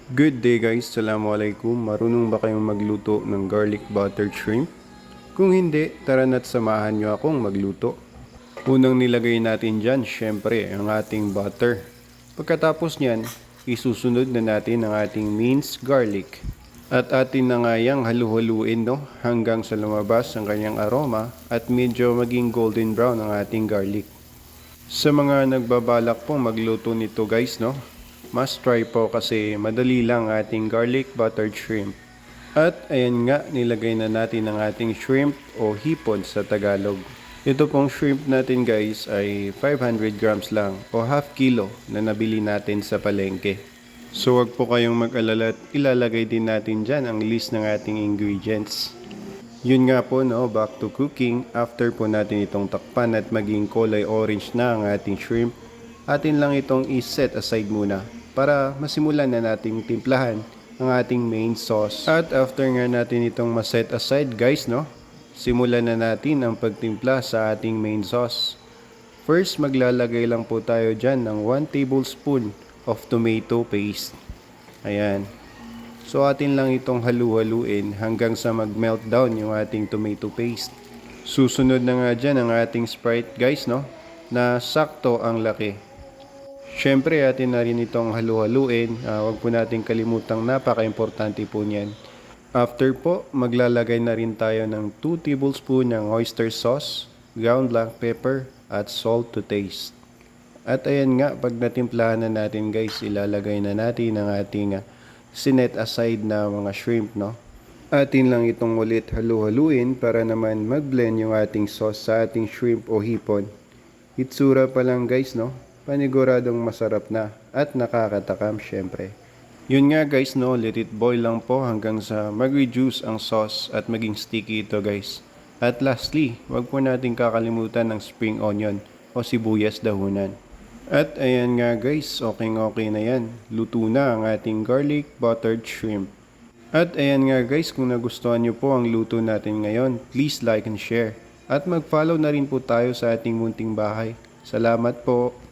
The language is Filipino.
Good day guys, Assalamualaikum. Marunong ba kayong magluto ng garlic buttered shrimp? Kung hindi, tara na't samahan nyo akong magluto. Unang nilagay natin dyan, syempre, ang ating butter. Pagkatapos nyan, isusunod na natin ang ating minced garlic. At atin na nga yang halu-haluin hanggang sa lumabas ang kanyang aroma at medyo maging golden brown ang ating garlic. Sa mga nagbabalak pong magluto nito guys, must try po kasi madali lang ating garlic buttered shrimp. At ayan nga, nilagay na natin ang ating shrimp o hipon sa Tagalog. Ito pong shrimp natin guys ay 500 grams lang o half kilo na nabili natin sa palengke. So wag po kayong mag-alala at ilalagay din natin dyan ang list ng ating ingredients. Yun nga po back to cooking. After po natin itong takpan at maging kulay orange na ang ating shrimp, atin lang itong i-set aside muna para masimulan na nating timplahan ang ating main sauce. At after nga natin itong ma-set aside guys, simulan na natin ang pagtimpla sa ating main sauce. First, maglalagay lang po tayo dyan ng 1 tablespoon of tomato paste. Ayan. So atin lang itong halu-haluin hanggang sa mag-melt down yung ating tomato paste. Susunod na nga dyan ang ating Sprite guys, na sakto ang laki. Syempre atin na rin itong halu-haluin. Huwag po natin kalimutang napaka-importante po niyan. After po, maglalagay na rin tayo ng 2 tablespoon ng oyster sauce, ground black pepper, at salt to taste. At ayan nga, pag natimplahan na natin guys, ilalagay na natin ang ating sinet aside na mga shrimp, Atin lang itong ulit halu-haluin para naman mag-blend yung ating sauce sa ating shrimp o hipon. Itsura pa lang guys, paniguradong masarap na at nakakatakam syempre. Yun nga guys, let it boil lang po hanggang sa mag-reduce ang sauce at maging sticky ito guys. At lastly, wag po natin kakalimutan ng spring onion o sibuyas dahunan. At ayan nga guys, okay na yan. Luto na ang ating garlic buttered shrimp. At ayan nga guys, kung nagustuhan nyo po ang luto natin ngayon, please like and share. At mag-follow na rin po tayo sa ating munting bahay. Salamat po!